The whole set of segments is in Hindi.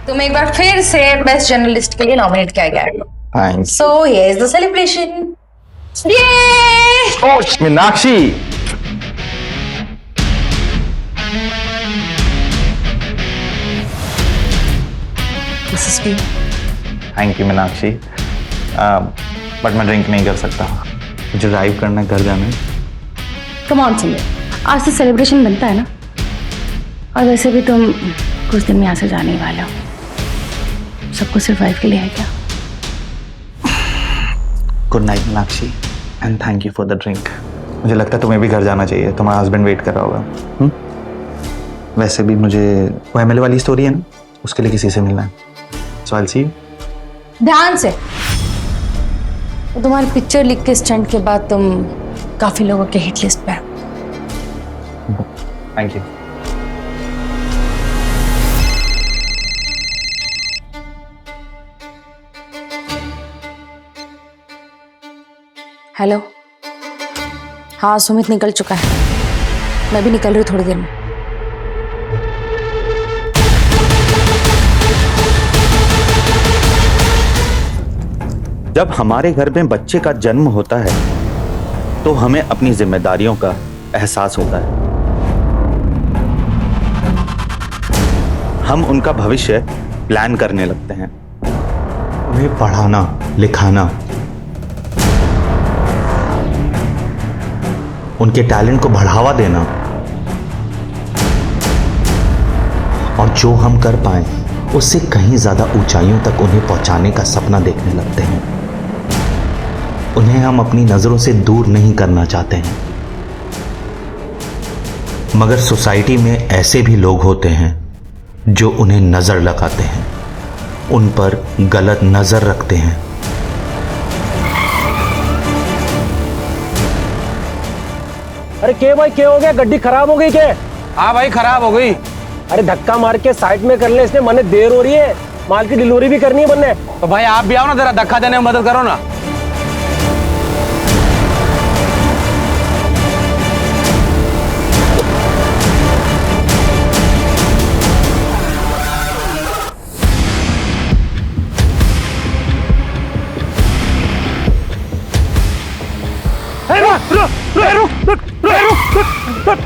तुम एक बार फिर से बेस्ट जर्नलिस्ट के लिए नॉमिनेट किया गया है। Thanks. So here is the celebration. Meenakshi, this is me. Thank you Meenakshi, but मैं ड्रिंक नहीं कर सकता, मुझे ड्राइव करना है, घर जाना है। कम ऑन संजय, आज तो सेलिब्रेशन बनता है ना। और वैसे भी तुम कुछ दिन में यहाँ से जाने ही वाले हो। सब कुछ सिर्फ वाइफ के लिए है क्या? Good night Meenakshi and thank you for the drink. मुझे लगता है तुम्हें भी घर जाना चाहिए, तुम्हारा हस्बैंड वेट कर रहा होगा। वैसे भी मुझे वो एमएलए वाली स्टोरी है ना, उसके लिए किसी से मिलना है। सो आई विल सी यू। ध्यान से। तो तुम्हारी पिक्चर लिख के स्टंट के बाद तुम काफी लोगों के हिट लिस्ट पे हो। Thank you. हेलो। हाँ, सुमित निकल चुका है, मैं भी निकल रही थोड़ी देर में। जब हमारे घर में बच्चे का जन्म होता है तो हमें अपनी जिम्मेदारियों का एहसास होता है। हम उनका भविष्य प्लान करने लगते हैं। उन्हें पढ़ाना लिखाना, उनके टैलेंट को बढ़ावा देना, और जो हम कर पाए उससे कहीं ज्यादा ऊंचाइयों तक उन्हें पहुंचाने का सपना देखने लगते हैं। उन्हें हम अपनी नजरों से दूर नहीं करना चाहते हैं, मगर सोसाइटी में ऐसे भी लोग होते हैं जो उन्हें नजर लगाते हैं, उन पर गलत नजर रखते हैं। अरे के भाई, क्या हो गया? गड्डी खराब हो गई क्या? हाँ भाई, खराब हो गई। अरे धक्का मार के साइड में कर ले, इसने मने देर हो रही है, माल की डिलीवरी भी करनी है बनने। तो भाई आप भी आओ ना, जरा धक्का देने में मदद करो ना।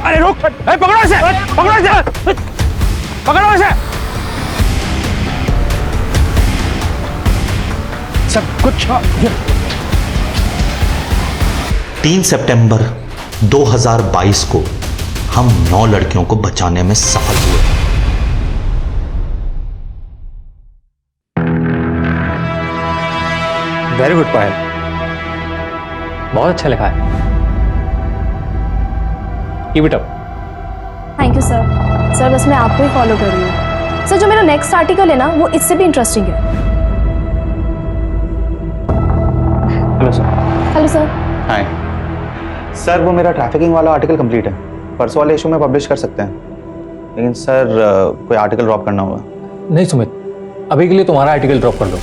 अरे रुक, पकड़ो इसे, पकड़ो इसे, पकड़ो इसे। सब कुछ 3 सितंबर 2022 को हम 9 लड़कियों को बचाने में सफल हुए। वेरी गुड पायल, बहुत अच्छा लिखा है। Keep it up. Thank you sir. Sir बस मैं आपको ही फॉलो कर रही हूँ। सर जो मेरा नेक्स्ट आर्टिकल है ना, वो इससे भी इंटरेस्टिंग है। Hello sir. Hello sir. Hi sir, वो मेरा ट्रैफिकिंग वाला आर्टिकल कंप्लीट है, परसों वाले इशू में पब्लिश कर सकते हैं, लेकिन सर कोई आर्टिकल ड्रॉप करना होगा। नहीं सुमित, अभी के लिए तुम्हारा आर्टिकल ड्रॉप कर दो।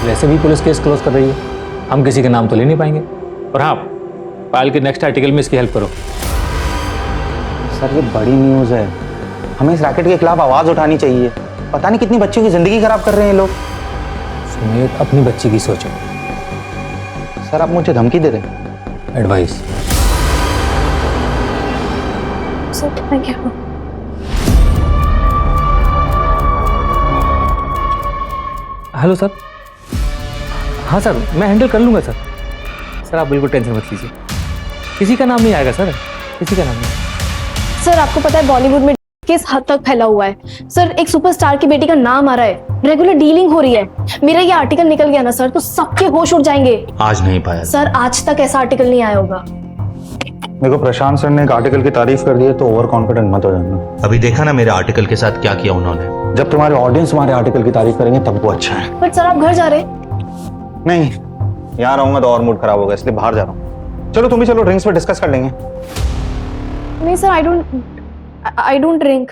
वैसे भी पुलिस केस क्लोज कर रही है, हम किसी के नाम तो ले नहीं पाएंगे। और हाँ, पायल के नेक्स्ट आर्टिकल में इसकी हेल्प करो। सर ये बड़ी न्यूज़ है, हमें इस रैकेट के खिलाफ आवाज़ उठानी चाहिए। पता नहीं कितनी बच्चियों की ज़िंदगी खराब कर रहे हैं ये लोग। सुमित, अपनी बच्ची की सोचो। सर आप मुझे धमकी दे रहे हैं? Advice. Sir thank you. Hello sir. हाँ सर, मैं हैंडल कर लूँगा सर। सर आप बिल्कुल टेंशन मत लीजिए, किसी का नाम नहीं आएगा सर, किसी का नाम नहीं। सर आपको पता है बॉलीवुड में किस हद तक फैला हुआ है। सर एक सुपरस्टार की बेटी का नाम आ रहा है, रेगुलर डीलिंग हो रही है। मेरा ये आर्टिकल निकल गया ना सर, तो सबके होश उड़ जाएंगे। आज नहीं पाया सर आज तक ऐसा आर्टिकल नहीं आया होगा। देखो, प्रशांत सर ने एक आर्टिकल की तारीफ कर दी है तो ओवर कॉन्फिडेंट मत हो जाना। अभी देखा ना मेरे आर्टिकल के साथ क्या किया उन्होंने। जब तुम्हारे ऑडियंस तुम्हारे आर्टिकल की तारीफ करेंगे तब वो अच्छा है। बट सर आप घर जा रहे? नहीं, यहाँ रहूंगा तो और मूड खराब होगा, इसलिए बाहर जा रहा हूँ। चलो तुम भी चलो, ड्रिंक्स पे डिस्कस कर लेंगे। नहीं सर, आई डोंट ड्रिंक।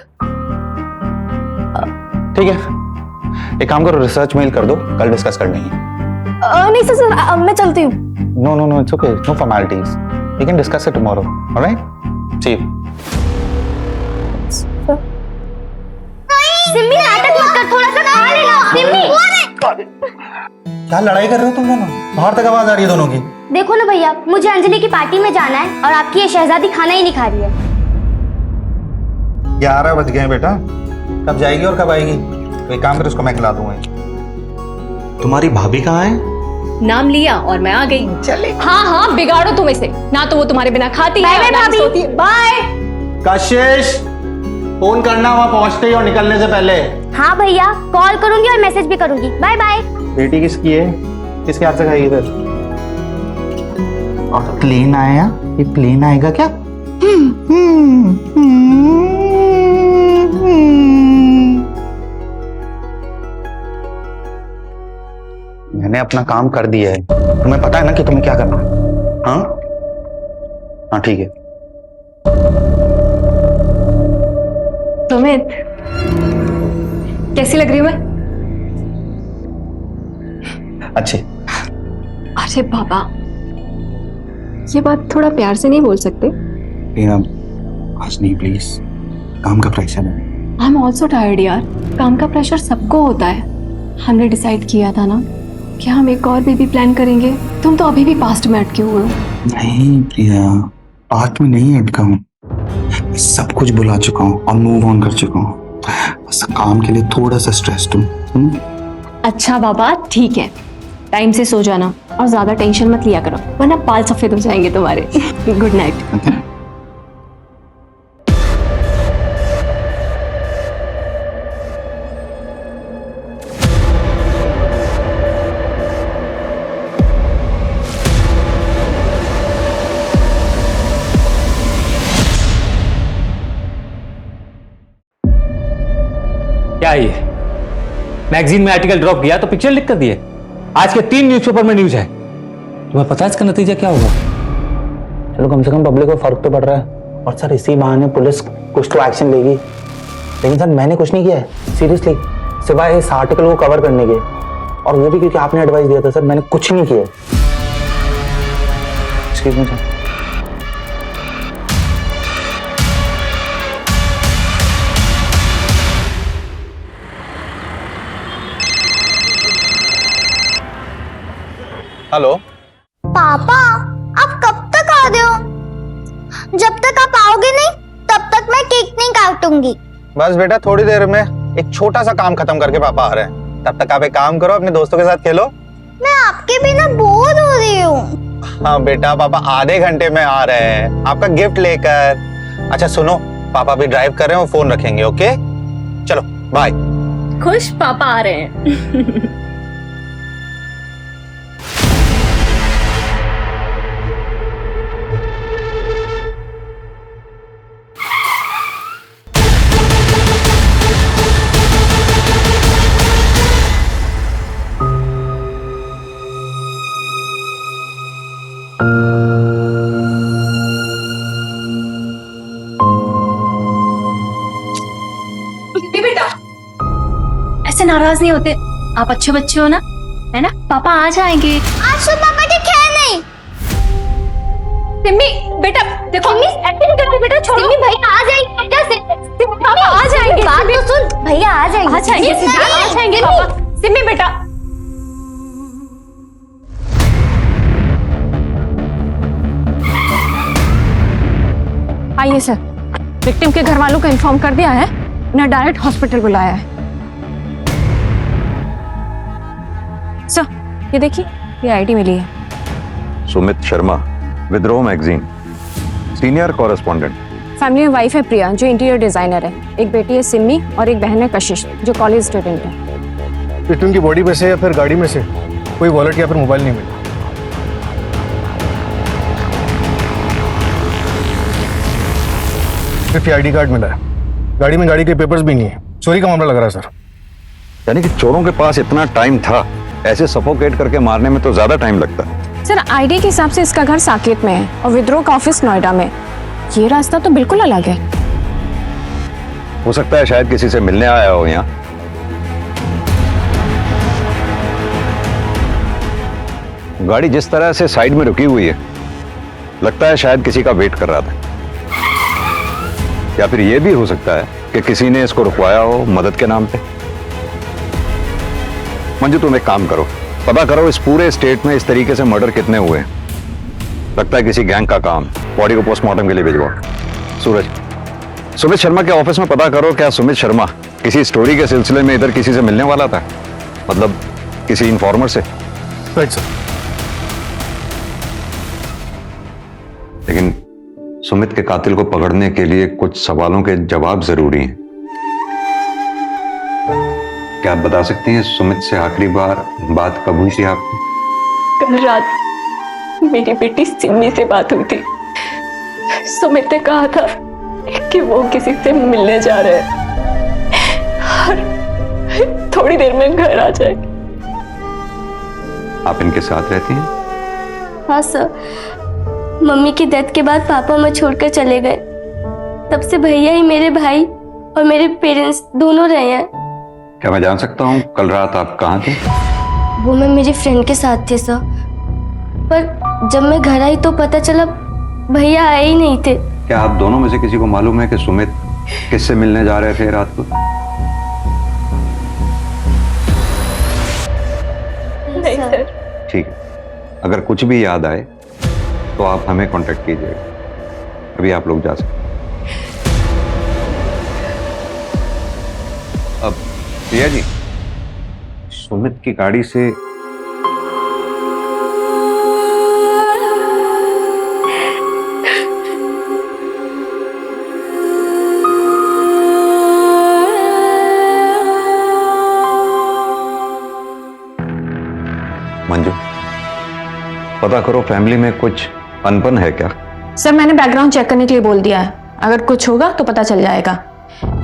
ठीक है, एक काम करो, रिसर्च मेल कर दो, कल डिस्कस कर लेंगे। नहीं सर, मैं चलती हूँ। No no no, it's okay, no formalities, we can discuss it tomorrow, alright? See you. Simmi नाटक मत कर, थोड़ा सा खा लेना। सिम्मी क्या लड़ाई कर रहे हो तुम दोनों? बाहर तक आवाज आ रही है दोनों की। देखो ना भैया, मुझे अंजलि की पार्टी में जाना है और आपकी ये शहजादी खाना ही नहीं खा रही है। 11 बज गए बेटा, कब जाएगी और कब आएगी? तो एक काम कर, उसको मैं खिला दूंगा। तुम्हारी भाभी कहाँ है? नाम लिया और मैं आ गई। चले। हाँ हाँ, बिगाड़ो तुम इसे, ना तो वो तुम्हारे बिना खाती बाय है बाय ना ही भाभी। सोती है। बाय। कशिश, फोन करना वहां पहुंचते ही और निकलने से पहले। हाँ भैया, कॉल करूंगी और मैसेज भी करूंगी। Bye bye. बेटी किसकी है? किसके हाथ से खाएगी फिर? और प्लेन आया? ये प्लेन आएगा क्या? मैंने अपना काम कर दिया है, तुम्हें पता है ना कि तुम्हें क्या करना है? हाँ हाँ ठीक है। सुमित, कैसी लग रही हूँ मैं? अच्छे। अरे बाबा, ये बात थोड़ा प्यार से नहीं बोल सकते? आज नहीं प्लीज, काम का प्रेशर है। आई एम ऑल्सो टायर्ड यार, काम का प्रेशर सबको होता है। हमने डिसाइड किया था ना कि हम एक और बेबी प्लान करेंगे। तुम तो अभी भी पास्ट में अटके हुए हो। नहीं प्रिया, पास्ट में नहीं अटका हूँ, मैं सब कुछ भुला चुका हूँ और मूव ऑन कर चुका हूँ। बस काम के लिए थोड़ा सा स्ट्रेस्ड हूँ। अच्छा बाबा ठीक है, टाइम से सो जाना और ज्यादा टेंशन मत लिया करो, वरना बाल सफेद हो जाएंगे तुम्हारे। Good night. क्या ये मैगजीन में आर्टिकल ड्रॉप किया तो पिक्चर लिख कर दिए? आज के 3 न्यूज़पेपर में न्यूज है। तुम्हें पता है इसका नतीजा क्या होगा? चलो कम से कम पब्लिक को फर्क तो पड़ रहा है। और सर इसी बहाने पुलिस कुछ तो एक्शन लेगी। लेकिन सर मैंने कुछ नहीं किया है सीरियसली, सिवाय इस आर्टिकल को कवर करने के, और वो भी क्योंकि आपने एडवाइस दिया था। सर मैंने कुछ नहीं किया। Excuse me sir. हेलो पापा, आप कब तक आ रहे हो? जब तक आप आओगे नहीं तब तक मैं केक नहीं काटूंगी। बस बेटा, थोड़ी देर में एक छोटा सा काम खत्म करके पापा आ रहे हैं। तब तक आप एक काम करो, अपने दोस्तों के साथ खेलो। मैं आपके बिना बोर हो रही हूँ। हाँ बेटा, पापा आधे घंटे में आ रहे हैं आपका गिफ्ट लेकर। अच्छा सुनो, पापा भी ड्राइव कर रहे हैं, वो फोन रखेंगे। ओके चलो बाय। खुश पापा आ रहे हैं। बेटा ऐसे नाराज नहीं होते, आप अच्छे बच्चे हो ना, है ना? पापा आ जाएंगे। आज तो पापा ठीक है नहीं। सिम्मी बेटा देखो, एक्टिंग कर रही बेटा, छोड़ो। सिम्मी भैया आ जाएंगे बेटा। पापा आ जाएंगे। बात तो सुन, भैया आ जाएंगे। आ जाएंगे सिम्मी, आ जाएंगे पापा। सिम्मी बेटा आइए सर, विक्टिम के घर वालों को इन्फॉर्म कर दिया है, उन्हें डायरेक्ट हॉस्पिटल बुलाया है। सर ये देखिए, ये आईडी मिली है। सुमित शर्मा, विद्रोह मैगजीन, सीनियर कॉरेस्पॉन्डेंट। फैमिली में वाइफ है प्रिया जो इंटीरियर डिजाइनर है, एक बेटी है सिम्मी और एक बहन है कशिश जो कॉलेज स्टूडेंट है। विक्टिम की बॉडी में से या फिर गाड़ी में से कोई वॉलेट या फिर मोबाइल नहीं मिला। सिर्फ आईडी कार्ड मिला है, गाड़ी में गाड़ी के पेपर्स भी नहीं है। चोरी का मामला लग रहा है सर। यानी कि चोरों के पास इतना टाइम था, ऐसे सफोकेट करके मारने में तो ज्यादा टाइम लगता। सर आईडी के हिसाब से इसका घर साकेत में है और विद्रोह का ऑफिस नोएडा में। ये रास्ता तो बिल्कुल अलग है। हो सकता है शायद किसी से मिलने आया हो यहाँ। गाड़ी जिस तरह से साइड में रुकी हुई है, लगता है शायद किसी का वेट कर रहा था। या फिर ये भी हो सकता है कि किसी ने इसको रुकवाया हो मदद के नाम पे। मंजू तुम एक काम करो, पता करो इस पूरे स्टेट में इस तरीके से मर्डर कितने हुए हैं। लगता है किसी गैंग का काम। बॉडी को पोस्टमार्टम के लिए भिजवाओ। सूरज, सुमित शर्मा के ऑफिस में पता करो क्या सुमित शर्मा किसी स्टोरी के सिलसिले में इधर किसी से मिलने वाला था, मतलब किसी इन्फॉर्मर से। Right sir. लेकिन सुमित के कातिल को पकड़ने के लिए कुछ सवालों के जवाब जरूरी हैं। क्या आप बता सकती हैं सुमित से आखिरी बार बात कब हुई थी आपकी? कल रात मेरी बेटी सिमी से बात हुई थी। सुमित ने कहा था कि वो किसी से मिलने जा रहे हैं और थोड़ी देर में घर आ जाए। आप इनके साथ रहती हैं? हाँ सर, मम्मी की डेथ के बाद पापा मुझे छोड़कर चले गए। तब से भैया ही मेरे भाई और मेरे पेरेंट्स दोनों रहे हैं। क्या मैं जान सकता हूँ कल रात आप कहाँ थे? वो मैं मेरी फ्रेंड के साथ थे सर, पर जब मैं घर आई तो पता चला भैया आए ही नहीं थे। क्या आप दोनों में से किसी को मालूम है कि सुमित किससे मिलने जा रहे थे रात को? नहीं सर। ठीक है, अगर कुछ भी याद आए तो आप हमें कांटेक्ट कीजिएगा। अभी आप लोग जा सकते हैं। अब प्रिया जी, सुमित की गाड़ी से मंजू, पता करो फैमिली में कुछ अनबन है क्या? सर मैंने बैकग्राउंड चेक करने के लिए बोल दिया है, अगर कुछ होगा तो पता चल जाएगा।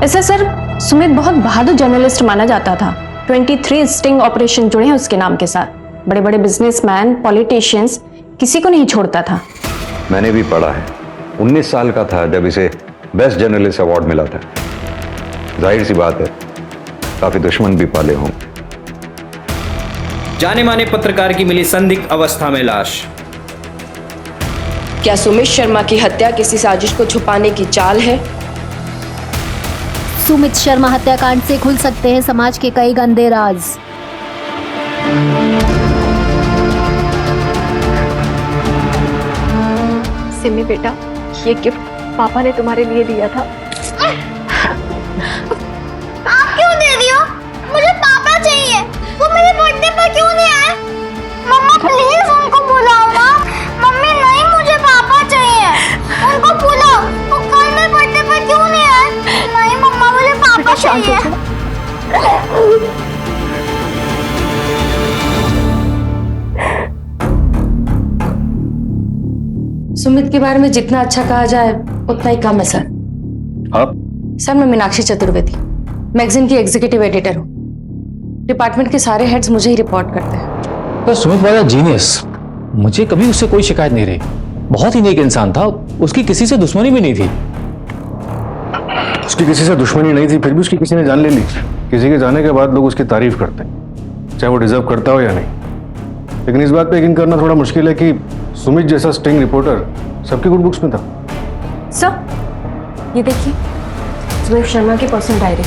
ऐसा सर, सुमित बहुत बहादुर जर्नलिस्ट माना जाता था। 23 स्टिंग ऑपरेशन जुड़े हैं उसके नाम के साथ। बड़े बड़े बिजनेसमैन, पॉलिटिशियंस, किसी को नहीं छोड़ता था। मैंने भी पढ़ा है। 19 साल का था जब इसे बेस्ट जर्नलिस्ट अवार्ड मिला था। जाहिर सी बात है काफी दुश्मन भी पाले हों। जाने माने पत्रकार की मिली संदिग्ध अवस्था में लाश। क्या सुमित शर्मा की हत्या किसी साजिश को छुपाने की चाल है? सुमित शर्मा हत्याकांड से खुल सकते हैं समाज के कई गंदे राज। सिमी बेटा, ये गिफ्ट पापा ने तुम्हारे लिए दिया था। आप क्यों दे रही हो? मुझे पापा चाहिए। वो मेरे बर्थडे पर क्यों नहीं आए? मम्मा प्लीज उनको बुलाओ ना। मम्मी नहीं, मुझे पापा चाहिए। उनको बुलाओ। वो कल मेरे बर्थडे पर क्यों नहीं आए? नहीं मम्मा, मुझे पापा चाहिए। सुमित के बारे में जितना अच्छा कहा जाए उतना ही कम है सर। आप? सर मैं मीनाक्षी चतुर्वेदी, मैगजीन की एग्जीक्यूटिव एडिटर हूँ। डिपार्टमेंट के सारे हेड्स मुझे ही रिपोर्ट करते हैं। पर सुमित वाला जीनियस, मुझे कभी उससे कोई शिकायत नहीं रही। बहुत ही नेक इंसान था, उसकी किसी से दुश्मनी भी नहीं थी। उसकी किसी से दुश्मनी नहीं थी, फिर भी उसकी किसी ने जान ले ली। किसी के जाने के बाद लोग उसकी तारीफ करते हैं, चाहे वो डिजर्व करता हो या नहीं। लेकिन इस बात पे यकीन करना थोड़ा मुश्किल है कि सुमित जैसा स्टिंग रिपोर्टर सबकी गुड बुक्स में था। सर ये देखिए, सुमित शर्मा की पर्सनल डायरी।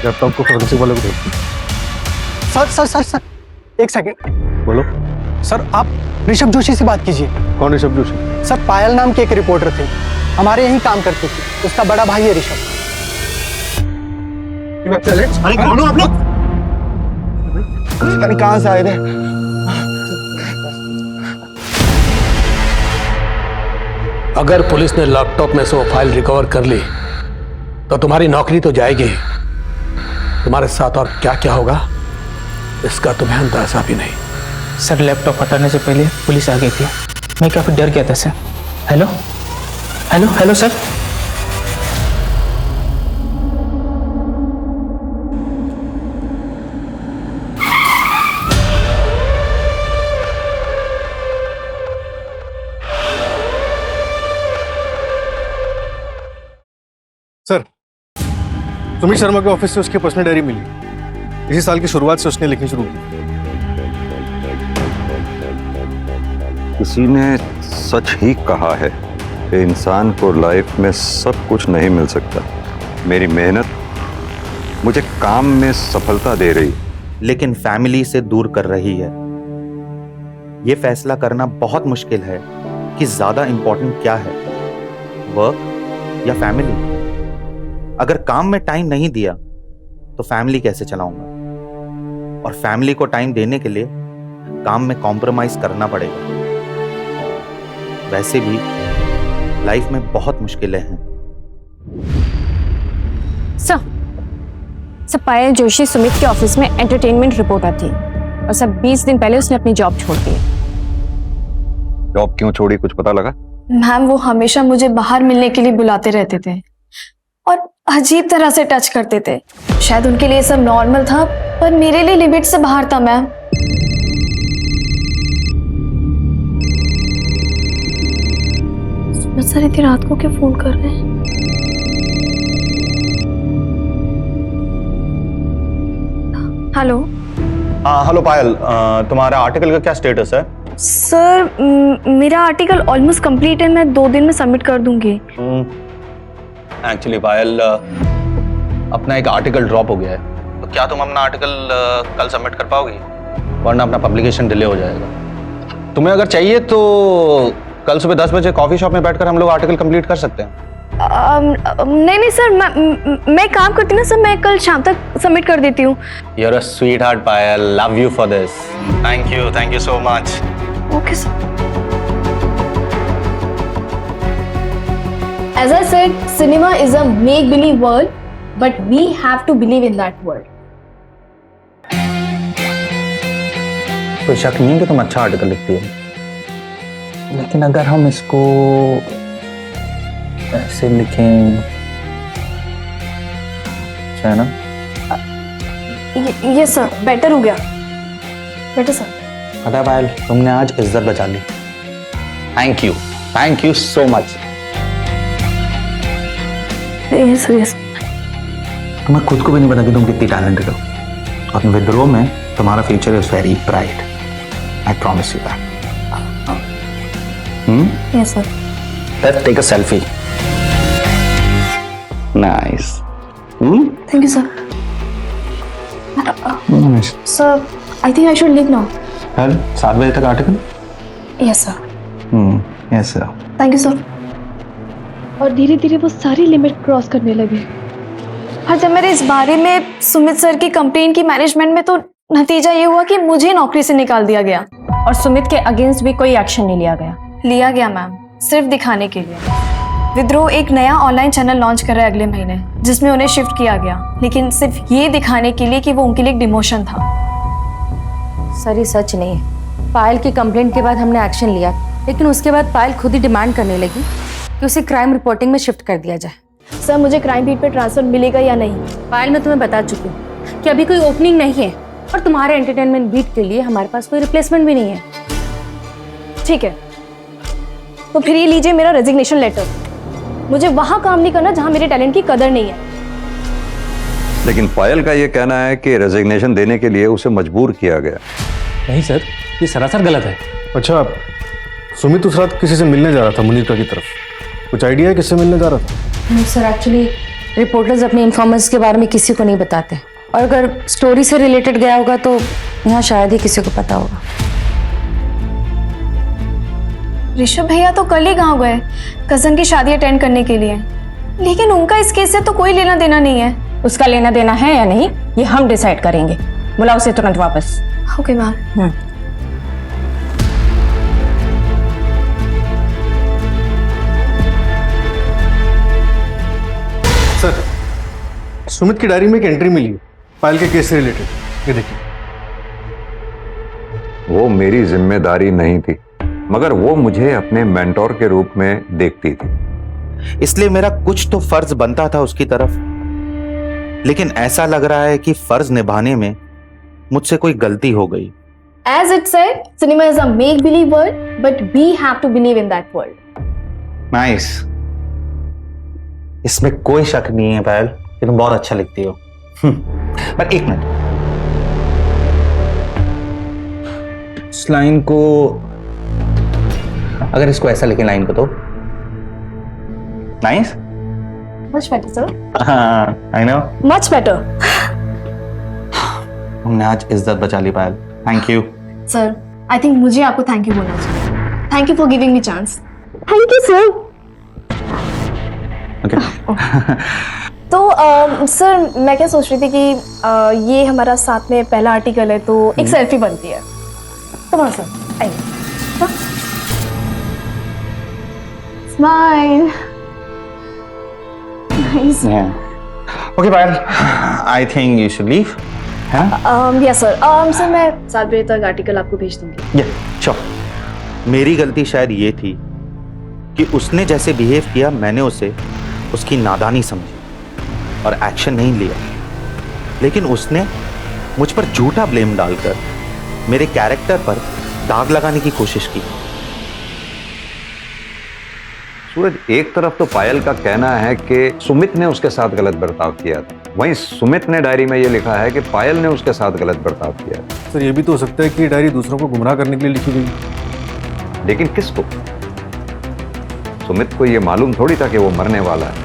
लैपटॉप को फोरेंसिक वाले को भेज। सर सर सर सर, एक सेकंड। बोलो। सर आप ऋषभ जोशी से बात कीजिए। कौन ऋषभ जोशी? सर पायल नाम के एक रिपोर्टर थे, हमारे यहीं काम करते थे। उसका बड़ा भाई है ऋषभ। अरे कौन हो आप लोग? कहाँ से आए थे? अगर पुलिस ने लैपटॉप में से वो फाइल रिकवर कर ली तो तुम्हारी नौकरी तो जाएगी, तुम्हारे साथ और क्या क्या होगा इसका तुम्हें अंदाजा भी नहीं। सर लैपटॉप हटाने से पहले पुलिस आ गई थी, मैं काफी डर गया था sir. Hello hello hello sir. Sir Sumit Sharma के ऑफिस से उसकी पर्सनल डायरी मिली। इसी साल की शुरुआत से उसने लिखनी शुरू की। किसी ने सच ही कहा है कि इंसान को लाइफ में सब कुछ नहीं मिल सकता। मेरी मेहनत मुझे काम में सफलता दे रही, लेकिन फैमिली से दूर कर रही है। यह फैसला करना बहुत मुश्किल है कि ज्यादा इंपॉर्टेंट क्या है, वर्क या फैमिली। अगर काम में टाइम नहीं दिया तो फैमिली कैसे चलाऊंगा, और फैमिली को टाइम देने के लिए काम में कॉम्प्रोमाइज करना पड़ेगा। वैसे भी लाइफ में बहुत मुश्किलें हैं। सर पायल जोशी सुमित के ऑफिस में एंटरटेनमेंट रिपोर्टर थी और सब 20 दिन पहले उसने अपनी जॉब छोड़ दी। जॉब क्यों छोड़ी, कुछ पता लगा? मैम वो हमेशा मुझे बाहर मिलने के लिए बुलाते रहते थे और अजीब तरह से टच करते थे। शायद उनके लिए सब नॉर्मल था, पर मेरे लिए लिमिट से बाहर था मैम। सर इतनी रात को क्यों फोन कर रहे हैं? हेलो। हेलो पायल, तुम्हारा आर्टिकल का क्या स्टेटस है? सर मेरा आर्टिकल ऑलमोस्ट कंप्लीट है, मैं 2 दिन में सबमिट कर दूंगी। एक्चुअली पायल, अपना एक आर्टिकल ड्रॉप हो गया है, तो क्या तुम अपना आर्टिकल कल सबमिट कर पाओगी? वरना अपना पब्लिकेशन डिले हो जाएगा। तुम्हें अगर चाहिए तो कल सुबह 10 बजे कॉफी शॉप में बैठकर हम लोग आर्टिकल कंप्लीट कर सकते हैं। नहीं सर, मैं काम करती हूँ ना सर, मैं कल शाम तक सबमिट कर देती हूँ। You're a sweetheart, Payal, love you for this. Thank you so much. Okay sir. As I said, cinema is a make-believe world, but we have to believe in that world. कोई शक नहीं है कि तुम अच्छा आर्टिकल लिखती हो, लेकिन अगर हम इसको ऐसे लिखें, है ना? ये सर बेटर हो गया, बेटर सर। पता है पायल, तुमने आज इज्जत बचा ली। Thank you so much. Yes. तुम्हें खुद को भी नहीं पता कि तुम कितनी टैलेंटेड हो, और विद्रोह में तुम्हारा future is very bright. I promise you that. Yes sir. Let's take a selfie. Nice. Thank you sir. Sir I think I should leave now. कल 7 बजे तक article? Yes sir. Yes sir. Thank you sir. और धीरे धीरे वो सारी लिमिट क्रॉस करने लगे। और जब मैंने इस बारे में सुमित सर की कंप्लेन की मैनेजमेंट में, तो नतीजा ये हुआ कि मुझे नौकरी से निकाल दिया गया। और सुमित के अगेंस्ट भी कोई एक्शन नहीं लिया गया। लिया गया मैम, सिर्फ दिखाने के लिए। विद्रोह एक नया ऑनलाइन चैनल लॉन्च कर रहा है अगले महीने, जिसमें उन्हें शिफ्ट किया गया, लेकिन सिर्फ ये दिखाने के लिए कि वो उनके लिए एक डिमोशन था। सर ये सच नहीं है। पायल की कंप्लेंट के बाद हमने एक्शन लिया, लेकिन उसके बाद पायल खुद ही डिमांड करने लगी कि उसे क्राइम रिपोर्टिंग में शिफ्ट कर दिया जाए। सर मुझे क्राइम बीट पे ट्रांसफर मिलेगा या नहीं? पायल मैं तुम्हें बता चुकी हूँ कि अभी कोई ओपनिंग नहीं है, और तुम्हारे एंटरटेनमेंट बीट के लिए हमारे पास कोई रिप्लेसमेंट भी नहीं है। ठीक है, तो फिर ये लीजिए मेरा रेजिग्नेशन लेटर। मुझे वहां काम नहीं करना जहां मेरे टैलेंट की कदर नहीं है। लेकिन पायल का ये कहना है कि रेजिग्नेशन देने के लिए उसे मजबूर किया गया। नहीं सर, ये सरासर गलत है। अच्छा, सुमित उस रात किसी से मिलने जा रहा था मुनीर की तरफ, कुछ आइडिया है किससे मिलने जा रहा था? सर एक्चुअली रिपोर्टर्स अपने इन्फॉर्मर्स के बारे में किसी को नहीं बताते, और अगर स्टोरी से रिलेटेड गया होगा तो यहाँ शायद ही किसी को पता होगा। ऋषभ भैया तो कल ही गाँव गए कजन की शादी अटेंड करने के लिए, लेकिन उनका इस केस से तो कोई लेना देना नहीं है। उसका लेना देना है या नहीं ये हम डिसाइड करेंगे। बुलाओ उसे तुरंत वापस। Okay ma'am. सर, सुमित की डायरी में एक एंट्री मिली है पायल के केस से रिलेटेड। ये देखिए। वो मेरी जिम्मेदारी नहीं थी, मगर वो मुझे अपने मेंटोर के रूप में देखती थी, इसलिए मेरा कुछ तो फर्ज बनता था उसकी तरफ। लेकिन ऐसा लग रहा है कि फर्ज निभाने में मुझसे कोई गलती हो गई। As it said, cinema is a make-believe world, but we have to believe in that world. Nice. इसमें कोई शक नहीं है पायल, कि तुम बहुत अच्छा लिखती हो। पर एक मिनट, इस लाइन को, अगर इसको ऐसा लिखे लाइन को तो नाइस। मच बेटर सर, हाँ आई नो, मच बेटर। तुमने आज इज्जत बचा ली Payal, thank you. Sir I think मुझे आपको थैंक यू बोलना चाहिए। Thank you for giving me chance. Thank you sir. Okay तो सर मैं क्या सोच रही थी कि ये हमारा साथ में पहला आर्टिकल है तो एक सेल्फी बनती है। कम ऑन सर, आइए। Smile. Nice. Okay Payal, I think you should leave. Yes sir. Sir मैं 7 बजे तक आर्टिकल आपको भेज दूंगी। श्योर। मेरी गलती शायद ये थी कि उसने जैसे बिहेव किया मैंने उसे उसकी नादानी समझी और एक्शन नहीं लिया, लेकिन उसने मुझ पर झूठा ब्लेम डालकर मेरे कैरेक्टर पर दाग लगाने की कोशिश की। सूरज, एक तरफ तो पायल का कहना है कि सुमित ने उसके साथ गलत बर्ताव किया था, वहीं सुमित ने डायरी में यह लिखा है कि पायल ने उसके साथ गलत बर्ताव किया। सर ये भी तो हो सकता है कि डायरी दूसरों को गुमराह करने के लिए लिखी गई, लेकिन किसको? सुमित को यह मालूम थोड़ी था कि वो मरने वाला है,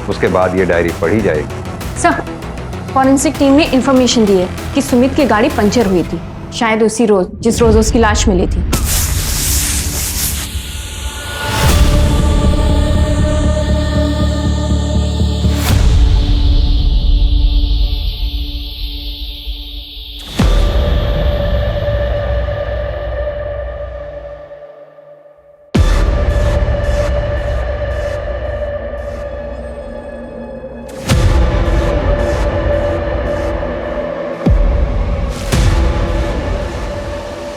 उसके बाद ये डायरी पढ़ी जाएगी। सर फॉरेंसिक टीम ने इंफॉर्मेशन दी है कि सुमित की गाड़ी पंचर हुई थी, शायद उसी रोज जिस रोज उसकी लाश मिली थी।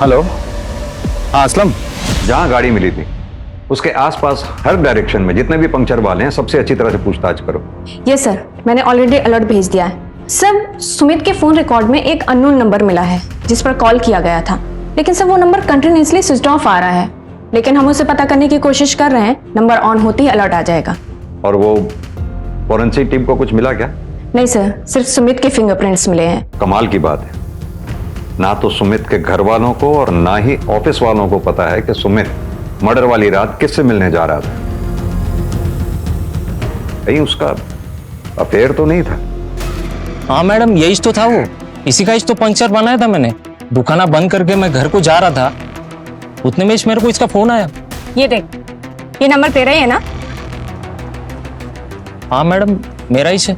हेलो, हाँ असलम, जहां गाड़ी मिली थी उसके आसपास हर डायरेक्शन में जितने भी पंक्चर वाले हैं सबसे अच्छी तरह से पूछताछ करो। ये सर मैंने ऑलरेडी अलर्ट भेज दिया है। सर सुमित के फोन रिकॉर्ड में एक अननोन नंबर मिला है जिस पर कॉल किया गया था, लेकिन सर वो नंबर कंटिन्यूसली स्विच ऑफ आ रहा है, लेकिन हम उसे पता करने की कोशिश कर रहे हैं। नंबर ऑन होते ही अलर्ट आ जाएगा। और वो फॉरेंसिक टीम को कुछ मिला क्या? नहीं सर, सिर्फ सुमित के फिंगरप्रिंट्स मिले हैं। कमाल की बात है, ना तो सुमित के घर वालों को और ना ही ऑफिस वालों को पता है कि सुमित मर्डर वाली रात किससे मिलने जा रहा था। कहीं उसका अफेयर तो नहीं था? हाँ मैडम, यही तो था वो, इसी का तो पंक्चर बनाया था मैंने। दुकाना बंद करके मैं घर को जा रहा था, उतने में मेरे को इसका फोन आया। ये देख, ये नंबर तेरा ही है ना? हाँ मैडम, मेरा ही है।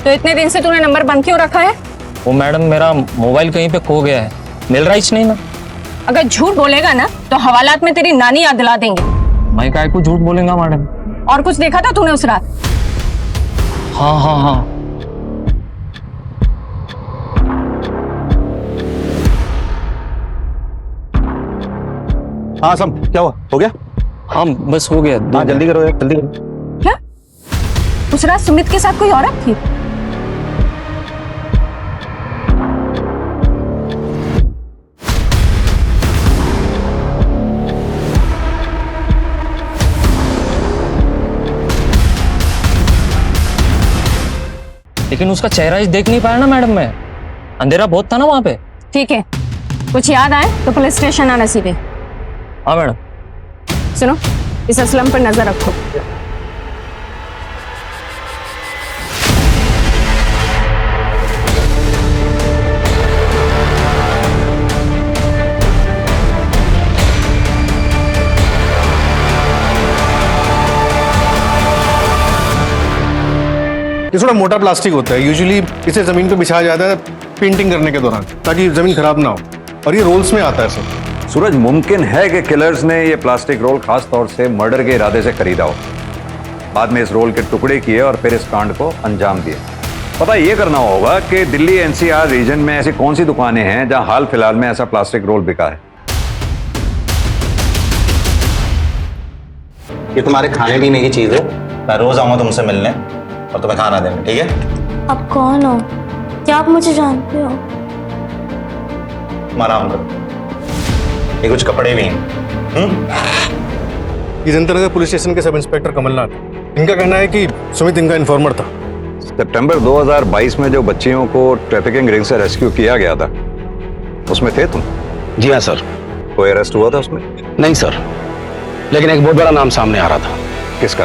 तो इतने दिन से तूने नंबर बंद क्यों रखा है? वो मैडम मेरा मोबाइल कहीं पे खो गया है, मिल रहा ही नहीं ना। अगर झूठ बोलेगा ना तो हवालात में तेरी नानी याद दिला देंगे। मैं काय को झूठ बोलेगा मैडम? और कुछ देखा था तूने उस रात? हाँ हाँ हाँ। हाँ सम, क्या हुआ? हो गया? हाँ बस हो गया। हाँ जल्दी करो यार, जल्दी करो। क्या उस रात सुमित के साथ कोई औरत थी? लेकिन उसका चेहरा ही देख नहीं पाया ना मैडम मैं, अंधेरा बहुत था ना वहां पे। ठीक है, कुछ याद आए तो पुलिस स्टेशन आना सीधे। हाँ मैडम। सुनो, इस असलम पर नजर रखो। ये थोड़ा मोटा प्लास्टिक होता है, यूजुअली इसे जमीन पे बिछाया जाता है पेंटिंग करने के दौरान ताकि जमीन खराब ना हो, और ये रोल्स में आता है सर। सूरज, मुमकिन है कि किलर्स ने ये प्लास्टिक रोल खास तौर से मर्डर के इरादे से खरीदा हो, बाद में इस रोल के टुकड़े किए और फिर इस कांड को अंजाम दिए। पता ये करना होगा कि दिल्ली एनसीआर रीजन में ऐसी कौन सी दुकानें हैं जहां हाल फिलहाल में ऐसा प्लास्टिक रोल बिका है। ये तुम्हारे खाने पीने की चीज है, मैं रोज आऊंगा तुमसे मिलने और तुम्हें खाना देने, ठीक है? आप कौन हो? क्या आप मुझे जानते हो? तुम आराम करो, ये कुछ कपड़े भी हैं। ये जनता नगर पुलिस स्टेशन के सब इंस्पेक्टर कमलनाथ, इनका कहना है कि सुमित इनका इन्फॉर्मर था। सितंबर 2022 में जो बच्चियों को ट्रैफिकिंग रिंग से रेस्क्यू किया गया था, उसमें थे तुम? जी हाँ सर। कोई अरेस्ट हुआ था उसमें? नहीं सर, लेकिन एक बहुत बड़ा नाम सामने आ रहा था। किसका?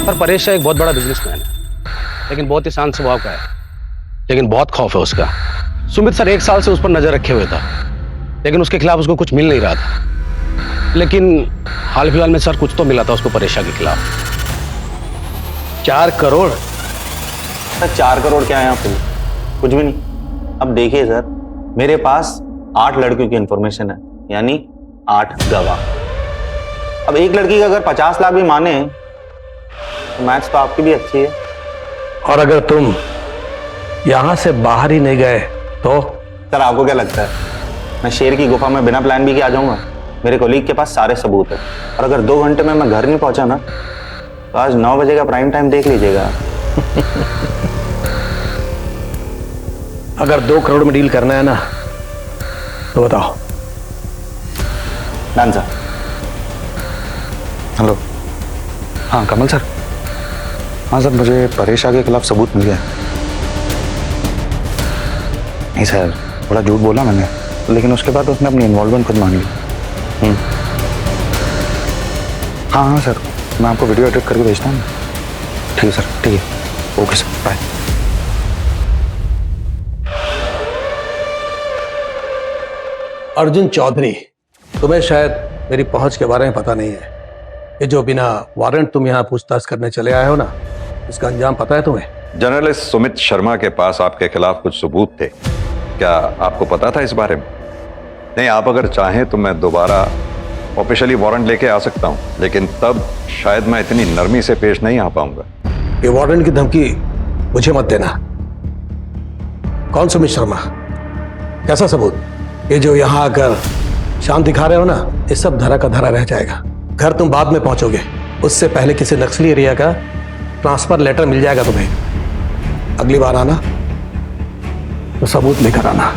पर परेश शाह एक बहुत बड़ा बिजनेसमैन है, लेकिन बहुत ही शांत स्वभाव का है, लेकिन बहुत खौफ है उसका। सुमित सर 1 साल से उस पर नजर रखे हुए था, लेकिन उसके खिलाफ उसको कुछ मिल नहीं रहा था। लेकिन हाल फिलहाल में सर कुछ तो मिला था उसको परेश शाह के खिलाफ। 4 करोड़? सर 4 करोड़ क्या है आपको? कुछ भी नहीं। अब देखिए सर, मेरे पास 8 लड़कियों की इंफॉर्मेशन है, यानी 8 गवाह। अब एक लड़की का अगर 50 लाख भी माने तो मैथ्स तो आपकी भी अच्छी है। और अगर तुम यहां से बाहर ही नहीं गए तो? सर आपको क्या लगता है मैं शेर की गुफा में बिना प्लान बी के आ जाऊंगा? मेरे कोलीग के पास सारे सबूत है, और अगर 2 घंटे में मैं घर नहीं पहुंचा ना तो आज 9 बजे का प्राइम टाइम देख लीजिएगा। अगर 2 करोड़ में डील करना है ना तो बताओ। Done sir. हेलो, हाँ कमल सर। हाँ सर, मुझे परेश शाह के खिलाफ सबूत मिल गया। नहीं सर, थोड़ा झूठ बोला मैंने, लेकिन उसके बाद उसने अपनी इन्वॉल्वमेंट खुद मान ली। हाँ हाँ सर, मैं आपको वीडियो एडिट करके भेजता हूँ। ठीक है सर, ठीक है, okay sir, bye. Arjun Chaudhary, तुम्हें शायद मेरी पहुंच के बारे में पता नहीं है। ये जो बिना वारंट तुम यहाँ पूछताछ करने चले आए हो ना, इसका अंजाम पता है तुम्हें? जर्नलिस्ट सुमित शर्मा के पास आपके खिलाफ कुछ सबूत थे, क्या आपको पता था इस बारे में? नहीं, आप अगर चाहें तो मैं दोबारा ऑफिशियली वारंट लेके आ सकता हूं, लेकिन तब शायद मैं इतनी नरमी से पेश नहीं आ पाऊंगा। ये वारंट की धमकी मुझे मत देना। कौन सुमित शर्मा? कैसा सबूत? ये जो यहां आकर शांत दिखा रहे हो ना, ये सब धरा का धरा रह जाएगा। घर तुम बाद में पहुंचोगे, उससे पहले किसी नक्सली एरिया का ट्रांसफर लेटर मिल जाएगा तुम्हें। अगली बार आना तो सबूत लेकर आना।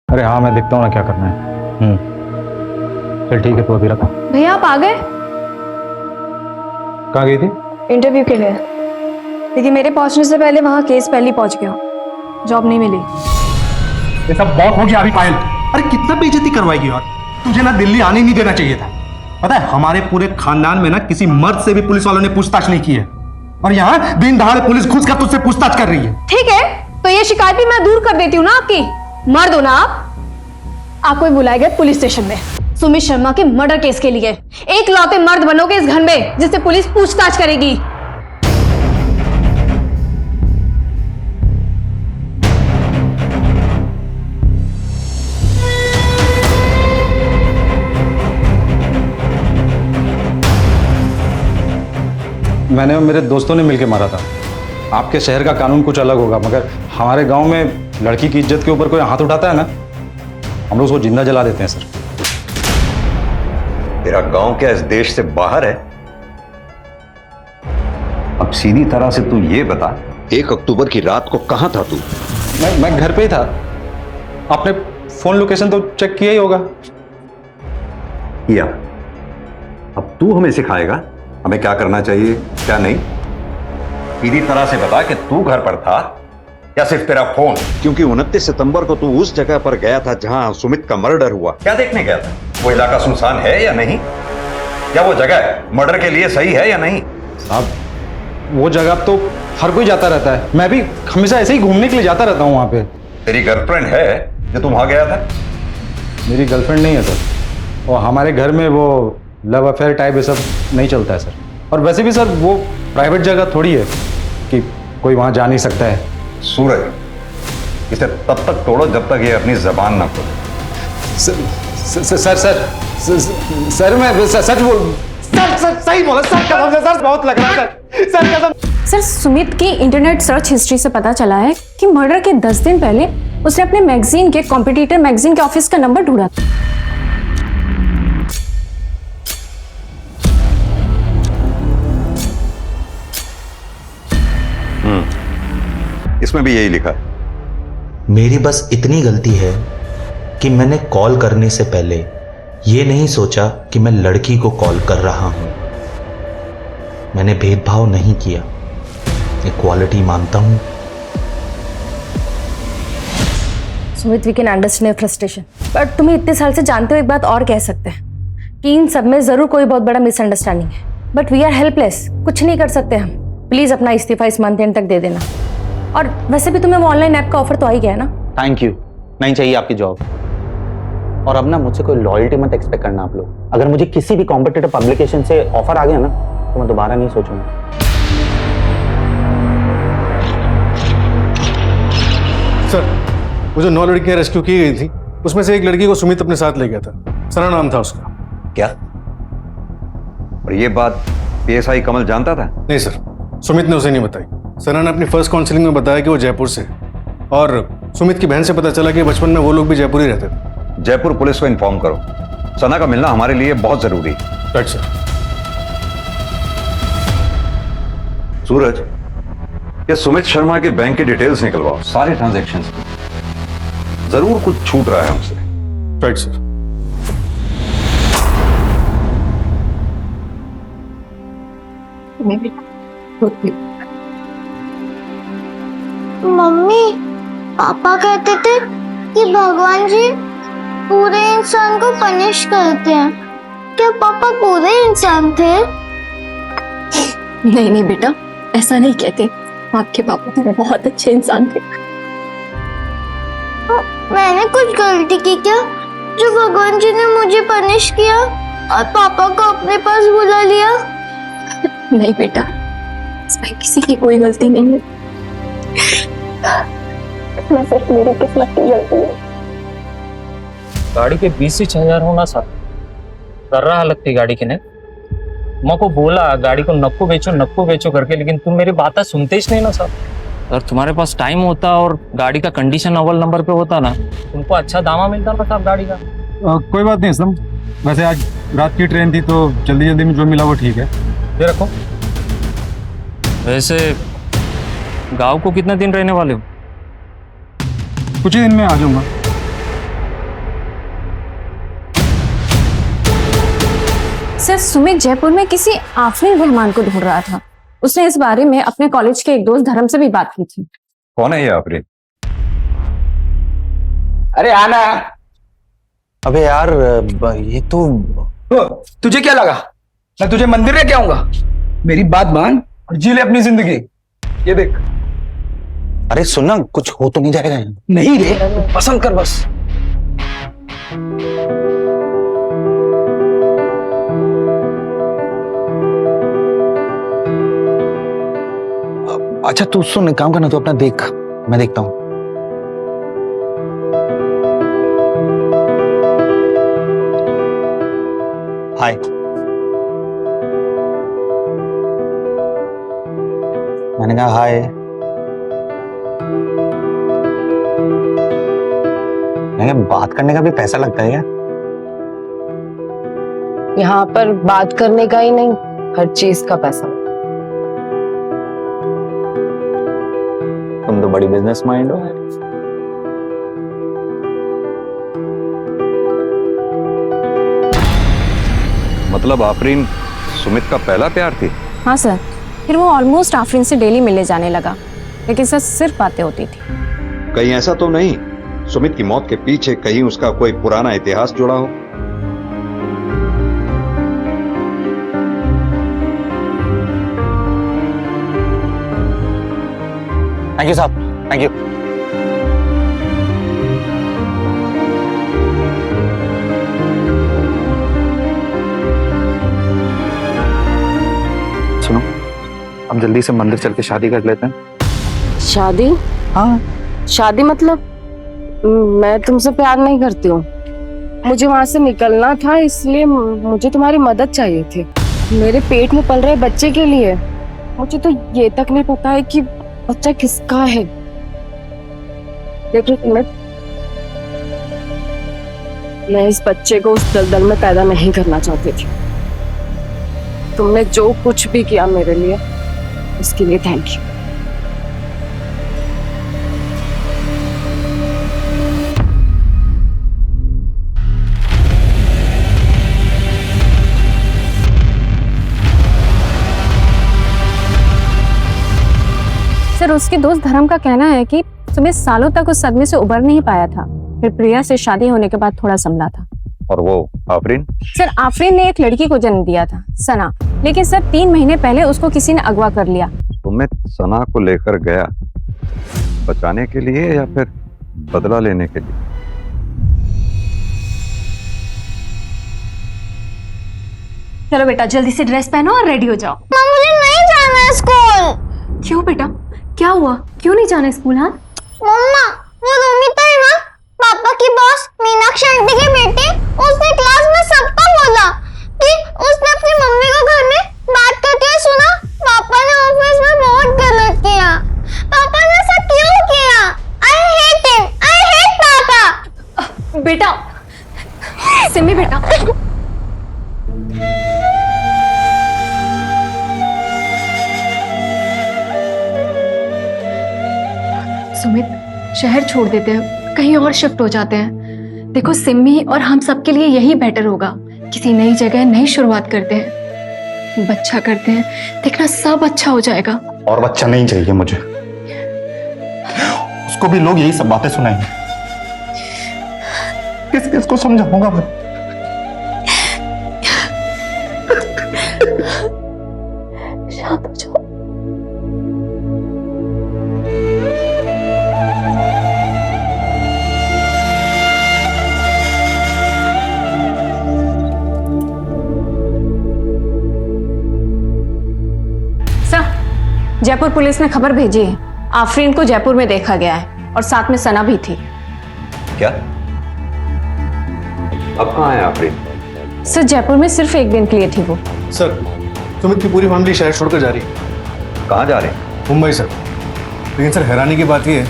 अरे हाँ, मैं देखता हूँ ना क्या करना है। चल ठीक है, तू अभी रखा। भैया आप आ गए? कहाँ गई थी? इंटरव्यू के लिए, लेकिन मेरे पहुंचने से पहले वहां केस पहले पहुंच गया, जॉब नहीं मिली। ये सब बहुत हो गया अभी पायल। अरे कितना बेइज्जती करवाएगी यार, तुझे ना दिल्ली आने नहीं देना चाहिए था। पता है, हमारे पूरे खानदान में ना किसी मर्द से भी पुलिस वालों ने पूछताछ नहीं की है, और यहाँ दिन दहाड़े पुलिस घुस कर तुझसे पूछताछ कर रही है। ठीक है, तो ये शिकायत भी मैं दूर कर देती हूँ ना आपकी। मर्द हो ना आप। आपको बुलाए गए पुलिस स्टेशन में सुमित शर्मा के मर्डर केस के लिए। एक लौते मर्द बनोगे इस घर में जिससे पुलिस पूछताछ करेगी। मैंने और मेरे दोस्तों ने मिलकर मारा था। आपके शहर का कानून कुछ अलग होगा, मगर हमारे गांव में लड़की की इज्जत के ऊपर कोई हाथ उठाता है ना, हम लोग उसको जिंदा जला देते हैं सर। तेरा गांव क्या इस देश से बाहर है? अब सीधी तरह से तू ये बता, 1 अक्टूबर की रात को कहां था तू? मैं घर पे ही था। आपने फोन लोकेशन तो चेक किया ही होगा। किया। अब तू हमें सिखाएगा हमें क्या करना चाहिए क्या नहीं? सीधी तरह से बता कि तू घर पर था या सिर्फ तेरा फोन? क्योंकि 29 सितंबर को तू उस जगह पर गया था जहां सुमित का मर्डर हुआ। क्या देखने गया था? वो इलाका सुनसान है या नहीं? क्या वो जगह मर्डर के लिए सही है या नहीं? साहब, वो जगह तो हर कोई जाता रहता है, मैं भी हमेशा ऐसे ही घूमने के लिए जाता रहता हूँ वहां पे। तेरी गर्लफ्रेंड है जो तुम वहां गया था? मेरी गर्लफ्रेंड नहीं है सर, और हमारे घर में वो लव अफेयर टाइप ये सब नहीं चलता है सर। और वैसे भी सर वो प्राइवेट जगह थोड़ी है कि कोई वहां जा नहीं सकता है। सूरज, इसे तब तक तोड़ो जब तक ये अपनी जबान ना खोले। सर मैं सच बोल सर सही बोला सर, कसम से सर, बहुत लग रहा है सर कसम। सर, सुमित की इंटरनेट सर्च हिस्ट्री से पता चला है कि मर्डर के 10 दिन पहले उसने अपने मैगजीन के कॉम्पिटिटर मैगजीन के ऑफिस का नंबर ढूंढा। इसमें भी यही लिखा है। मेरी बस इतनी गलती है कि मैंने कॉल करने से पहले ये नहीं सोचा कि मैं लड़की को कॉल कर रहा हूं। मैंने भेदभाव नहीं किया, इक्वालिटी मानता हूं। Sumit, we can understand your frustration, but तुम्हें इतने साल से जानते हो एक बात और कह सकते हैं कि इन सब में जरूर कोई बहुत बड़ा मिसअंडरस्टैंडिंग है, बट वी आर हेल्पलेस, कुछ नहीं कर सकते हम। प्लीज अपना इस्तीफा इस मंथ एंड तक दे देना। और वैसे भी तुम्हें वो ऑनलाइन ऐप का ऑफर तो आ ही गया ना। थैंक यू, नहीं चाहिए आपकी जॉब। और अब ना मुझसे कोई लॉयल्टी मत एक्सपेक्ट करना आप लोग। अगर मुझे किसी भी कॉम्पिटिटिव पब्लिकेशन से ऑफर आ गया ना तो मैं दोबारा नहीं सोचूंगा। सर, वो जो 9 लड़कियां रेस्क्यू की गई थी उसमें से एक लड़की को सुमित अपने साथ ले गया था। सना नाम था उसका। क्या? और ये बात पीएसआई कमल जानता था? नहीं सर, सुमित ने उसे नहीं बताई। सना ने अपनी फर्स्ट काउंसलिंग में बताया कि वो जयपुर से है, और सुमित की बहन से पता चला कि बचपन में वो लोग भी जयपुर ही रहते थे। जयपुर पुलिस को इन्फॉर्म करो, सना का मिलना हमारे लिए बहुत जरूरी है। Right sir. सूरज, ये सुमित शर्मा के बैंक की डिटेल्स निकलवाओ, सारे ट्रांजैक्शंस की। जरूर कुछ छूट रहा है हमसे। Right sir. मम्मी, पापा कहते थे कि भगवान जी पूरे इंसान को पनिश करते हैं। क्या पापा पूरे इंसान थे? नहीं नहीं बेटा, ऐसा नहीं कहते। आपके पापा तो बहुत अच्छे इंसान थे। मैंने कुछ गलती की क्या जो भगवान जी ने मुझे पनिश किया और पापा को अपने पास बुला लिया? नहीं बेटा, इसमें किसी की कोई गलती नहीं है। मैं सिर्फ मेरी किस्मत की गलती है। गाड़ी के 20,000 होना सर कर रहा हालत थी गाड़ी की ने। मैं को बोला गाड़ी को नक्को बेचो करके, लेकिन तुम मेरी बात सुनते ही नहीं ना सर। अगर तुम्हारे पास टाइम होता और गाड़ी का कंडीशन अव्वल नंबर पे होता ना, तुमको अच्छा दामा मिलता ना साहब गाड़ी का। कोई बात नहीं असलम, वैसे आज रात की ट्रेन थी तो जल्दी जल्दी में जो मिला वो ठीक है। ये रखो। वैसे गांव को कितने दिन रहने वाले हो? कुछ ही दिन में आ जाऊंगा। सर, सुमित जयपुर में किसी आफरीन रहमान को ढूंढ रहा था। उसने इस बारे में अपने कॉलेज के एक दोस्त धर्म से भी बात की थी। कौन है ये आफरीन? अरे आना। अबे यार, ये तो तुझे क्या लगा मैं तुझे मंदिर लेके आऊंगा? मेरी बात मान और जी ले अपनी जिंदगी। ये देख। अरे सुनना, कुछ हो तो नहीं जाएगा? नहीं रे, पसंद कर बस। अच्छा तू सुन, काम करना, तू अपना देख, मैं देखता हूं। हाय। मैंने कहा हाय। मैंने बात करने का भी पैसा लगता है क्या? यहाँ पर बात करने का ही नहीं, हर चीज का पैसा। तुम तो बड़ी बिजनेस माइंड हो। मतलब आफरीन सुमित का पहला प्यार थी? हाँ सर, फिर वो ऑलमोस्ट आफरीन से डेली मिलने जाने लगा, लेकिन सर सिर्फ बातें होती थी। कहीं ऐसा तो नहीं सुमित की मौत के पीछे कहीं उसका कोई पुराना इतिहास जुड़ा हो? थैंक यू साहब, थैंक यू। सुनो, अब जल्दी से मंदिर चल के शादी कर लेते हैं। शादी? हाँ। शादी मतलब? मैं तुमसे प्यार नहीं करती हूँ। मुझे वहां से निकलना था, इसलिए मुझे तुम्हारी मदद चाहिए थी। मेरे पेट में पल रहे बच्चे के लिए। मुझे तो ये तक नहीं पता है कि बच्चा किसका है। देखो मैं इस बच्चे को उस दलदल में पैदा नहीं करना चाहती थी। तुमने जो कुछ भी किया मेरे लिए, उसके लिए थैंक यू। सर उसके दोस्त धर्म का कहना है कि सुमित सालों तक उस सदमे से उबर नहीं पाया था, फिर प्रिया से शादी होने के बाद थोड़ा संभला था। और वो आफरीन? सर आफरीन ने एक लड़की को जन्म दिया था, सना, लेकिन सर 3 महीने पहले उसको किसी ने अगवा कर लिया। सुमित सना को लेकर गया बचाने के लिए या फिर बदला लेने के लिए? चलो बेटा जल्दी से ड्रेस पहनो और रेडी हो जाओ। माँ मुझे नहीं जाना है स्कूल। क्यों बेटा, क्या हुआ, क्यों नहीं जाना स्कूल? हाँ मम्मा, वो रोमिता है ना, पापा की बॉस मीनाक्षी आंटी की बेटी, उसने क्लास में सबको बोला कि उसने अपनी मम्मी को घर में बात करते हुए सुना। पापा ने ऑफिस में बहुत गलत किया। पापा ने ऐसा क्यों किया? I hate him, I hate पापा। बेटा, सिमी बेटा, सुमित शहर छोड़ देते हैं, कहीं और शिफ्ट हो जाते हैं। देखो सिमी और हम सबके लिए यही बेटर होगा। किसी नई जगह नई शुरुआत करते हैं, बच्चा करते हैं, देखना सब अच्छा हो जाएगा। और बच्चा नहीं चाहिए मुझे, उसको भी लोग यही सब बातें सुनाएंगे। किस किस को समझाऊंगा मैं? शांत हो जाओ। जयपुर पुलिस ने खबर भेजी है, आफरीन को जयपुर में देखा गया है और साथ में सना भी थी। क्या? अब कहाँ है आफरीन? सर जयपुर में सिर्फ 1 दिन के लिए थी वो। सर सुमित की पूरी फैमिली शहर छोड़कर जा रही है। कहाँ जा रहे हैं? मुंबई सर। लेकिन सर हैरानी की बात यह है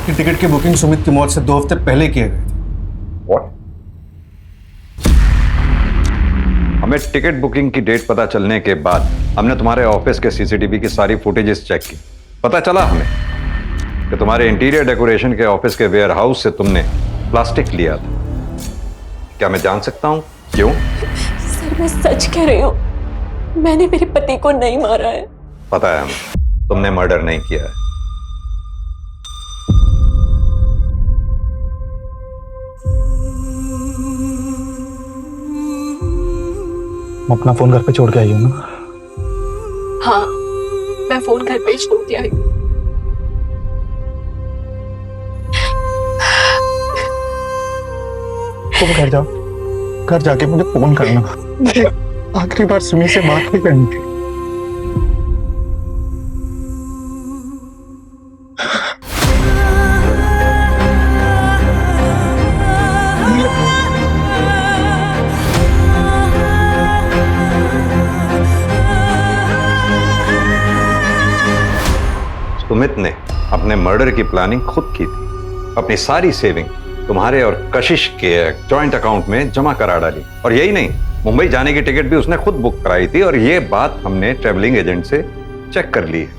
कि टिकट की बुकिंग सुमित की मौत से 2 हफ्ते पहले किए गए थे। What? हमें टिकट बुकिंग की डेट पता चलने के बाद हमने तुम्हारे ऑफिस के सीसीटीवी की सारी फुटेजेस चेक की। पता चला हमें कि तुम्हारे इंटीरियर डेकोरेशन के ऑफिस के वेयर हाउस से तुमने प्लास्टिक लिया था। क्या मैं जान सकता हूं क्यों? सर मैं सच कह रही हूँ, मैंने मेरे पति को नहीं मारा है। पता है हमें, तुमने मर्डर नहीं किया है। मैं अपना फोन घर पे छोड़ के आई हूँ ना? हाँ, मैं फोन घर पे छोड़ के आई हूँ। तुम घर जाओ, घर जाके मुझे फोन करना। आखिरी बार सुमी से बात भी करनी थी। सुमित ने अपने मर्डर की प्लानिंग खुद की थी। अपनी सारी सेविंग तुम्हारे और कशिश के जॉइंट अकाउंट में जमा करा डाली। और यही नहीं, मुंबई जाने की टिकट भी उसने खुद बुक कराई थी। और ये बात हमने ट्रैवलिंग एजेंट से चेक कर ली है।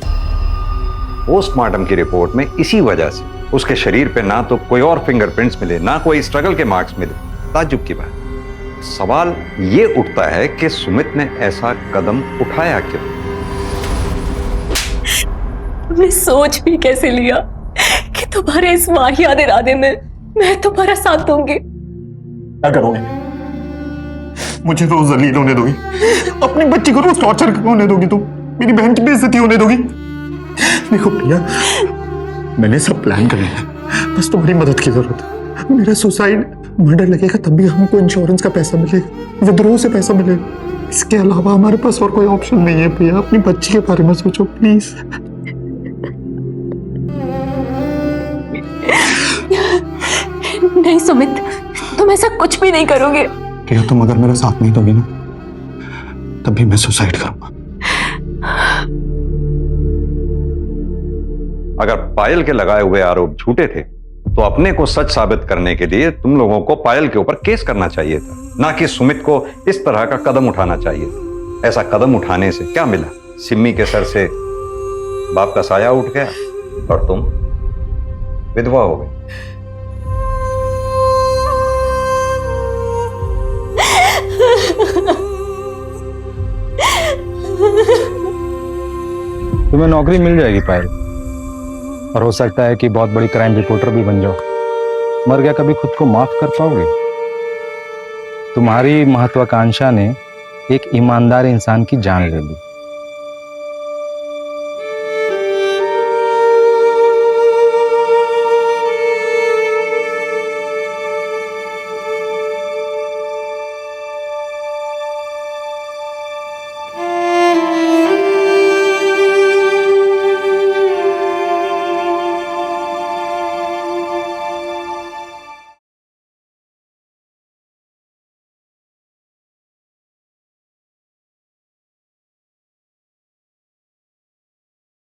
पोस्टमार्टम की रिपोर्ट में इसी वजह से उसके शरीर पे ना तो कोई और फिंगरप्रिंट्स मिले, ना कोई स्ट्रगल के मार्क्स मिले। ताज्जुब की बात। सवाल ये उठता है कि सुमित ने ऐसा कदम उठाया क्यों? तुमने सोच भी कैसे लिया कि तुम्हारे इस वाहियात इरादे में मैं तुम्हारा साथ दूंगी? क्या करोगे? मुझे रोज जलील होने दोगी? अपनी बच्ची को रोज टॉर्चर होने दोगी? तुम मेरी बहन की बेइज्जती होने दोगी? देखो प्रिया, मैंने सब प्लान कर लिया, बस तुम्हारी मदद की जरूरत है। मेरा सुसाइड मर्डर लगेगा तब भी हमको इंश्योरेंस का पैसा मिलेगा, विद्रोह से पैसा मिलेगा। इसके अलावा हमारे पास और कोई ऑप्शन नहीं है। प्रिया अपनी बच्ची के बारे में सोचो प्लीज। नहीं सुमित, तुम ऐसा कुछ भी नहीं करोगे। प्रिया तुम अगर मेरा साथ नहीं दोगे ना, तब भी मैं सुसाइड करूंगा। अगर पायल के लगाए हुए आरोप झूठे थे तो अपने को सच साबित करने के लिए तुम लोगों को पायल के ऊपर केस करना चाहिए था, ना कि सुमित को इस तरह का कदम उठाना चाहिए था। ऐसा कदम उठाने से क्या मिला? सिम्मी के सर से बाप का साया उठ गया और तुम विधवा हो गई। तुम्हें नौकरी मिल जाएगी पायल, और हो सकता है कि बहुत बड़ी क्राइम रिपोर्टर भी बन जाओ। मर गया कभी खुद को माफ कर पाओगे? तुम्हारी महत्वाकांक्षा ने एक ईमानदार इंसान की जान ले ली।